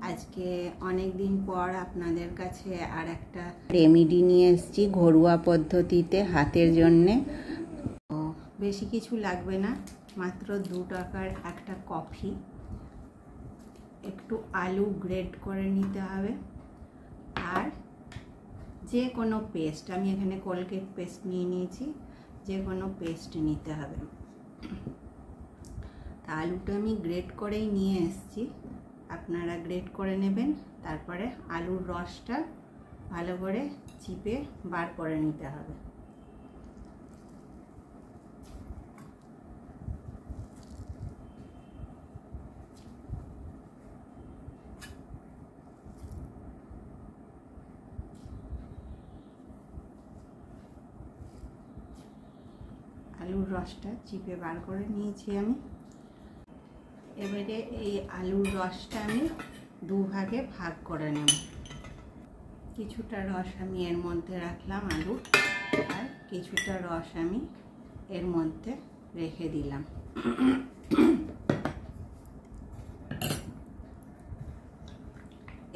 আজকে অনেক দিন পর আপনাদের কাছে আর একটা রেমেডি নিয়ে এসেছি ঘরোয়া পদ্ধতিতে হাতের জন্যে। বেশি কিছু লাগবে না, মাত্র 2 টাকার একটা কফি, একটু আলু গ্রেট করে নিতে হবে, আর যে কোনো পেস্ট, আমি এখানে কোলগেট পেস্ট নিয়ে নিয়েছি, যে কোনো পেস্ট নিতে হবে। তা আলুটা আমি গ্রেট করেই নিয়ে এসেছি, আপনারা গ্রেট করে নেবেন। তারপরে আলুর রসটা ভালো করে চিপে বার করে নিতে হবে। আলুর রসটা চিপে বার করে নিয়েছি আমি। এবারে এই আলুর রসটা আমি 2 ভাগে ভাগ করে নেব। কিছুটা রস আমি এর মধ্যে রাখলাম আলু, আর কিছুটা রস আমি এর মধ্যে রেখে দিলাম।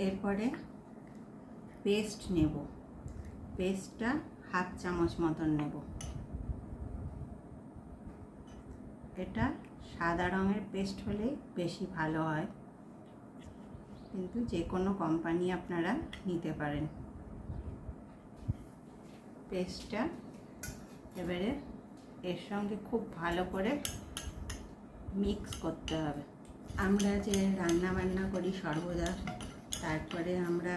এরপরে পেস্ট নেব, পেস্টটা 1/2 চামচ মতন নেব। এটা সাদা রঙের পেস্ট হলে বেশি ভালো হয়, কিন্তু যে কোনো কোম্পানি আপনারা নিতে পারেন। পেস্টটা এবারে এর সঙ্গে খুব ভালো করে মিক্স করতে হবে। আমরা যে রান্না বান্না করি সর্বদা, তারপরে আমরা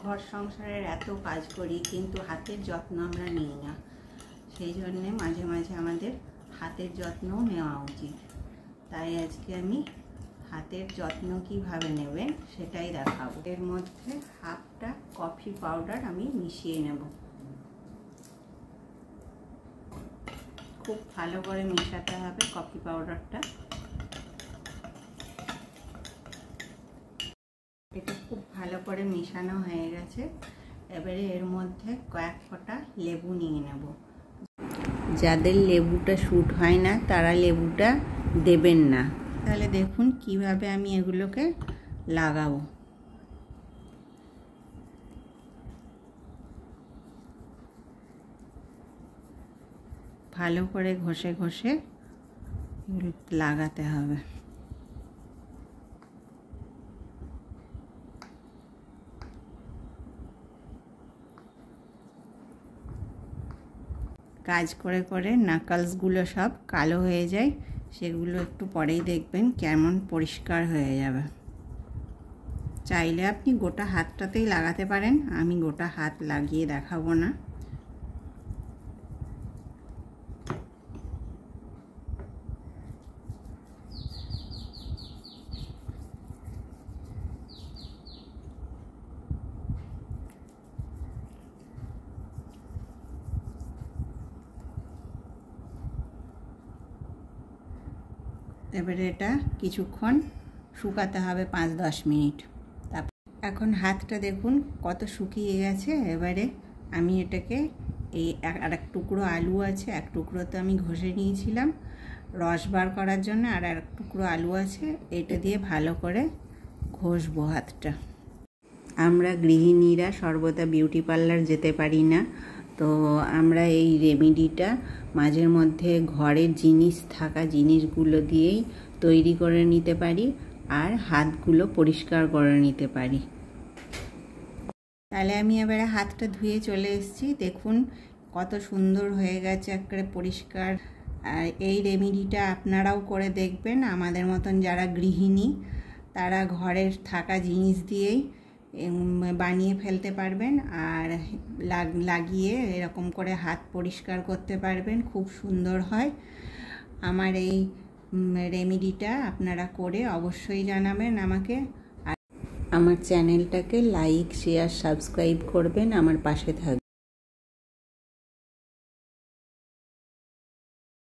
ঘর সংসারের এত কাজ করি, কিন্তু হাতের যত্ন আমরা নিই না। সেই জন্যে মাঝে মাঝে আমাদের হাতের যত্নও নেওয়া উচিত। তাই আজকে আমি হাতের যত্ন কিভাবে নেবেন সেটাই দেখাবো। এর মধ্যে 1/2 কফি পাউডার আমি মিশিয়ে নেব। খুব ভালো করে মেশাতে হবে কফি পাউডারটা। এটা খুব ভালো করে মেশানো হয়ে গেছে। এবারে এর মধ্যে কয়েক ফোঁটা লেবু নিয়ে নেব। যাদের লেবুটা স্যুট হয় না তারা লেবুটা দেবেন না। তাহলে দেখুন কিভাবে আমি এগুলোকে লাগাবো। ভালো করে ঘষে ঘষে লাগাতে হবে। কাজ করে করে নাকালসগুলো সব কালো হয়ে যায়, সেগুলো একটু পরেই দেখবেন কেমন পরিষ্কার হয়ে যাবে। চাইলে আপনি গোটা হাতটাতেই লাগাতে পারেন, আমি গোটা হাত লাগিয়ে দেখাবো না। এবারে এটা কিছুক্ষণ শুকাতে হবে, 5-10 মিনিট। তারপর এখন হাতটা দেখুন কত শুকিয়ে গেছে। এবারে আমি এটাকে এই আর এক টুকরো আলু আছে, এক টুকরো তো আমি ঘষে নিয়েছিলাম রস বার করার জন্য, আর এক টুকরো আলু আছে, এটা দিয়ে ভালো করে ঘষবো হাতটা। আমরা গৃহিণীরা সর্বদা বিউটি পার্লার যেতে পারি না, তো আমরা এই রেমেডিটা মাঝের মধ্যে ঘরের থাকা জিনিসগুলো দিয়েই তৈরি করে নিতে পারি, আর হাতগুলো পরিষ্কার করে নিতে পারি। তাহলে আমি এবারে হাতটা ধুয়ে চলে এসেছি, দেখুন কত সুন্দর হয়ে গেছে, একেবারে পরিষ্কার। আর এই রেমেডিটা আপনারাও করে দেখবেন। আমাদের মতন যারা গৃহিণী তারা ঘরের থাকা জিনিস দিয়েই বানিয়ে ফেলতে পারবেন, আর লাগিয়ে এরকম করে হাত পরিষ্কার করতে পারবেন, খুব সুন্দর হয়। আমার এই রেমেডিটা আপনারা করে অবশ্যই জানাবেন আমাকে। আর আমার চ্যানেলটাকে লাইক, শেয়ার, সাবস্ক্রাইব করবেন, আমার পাশে থাকবেন।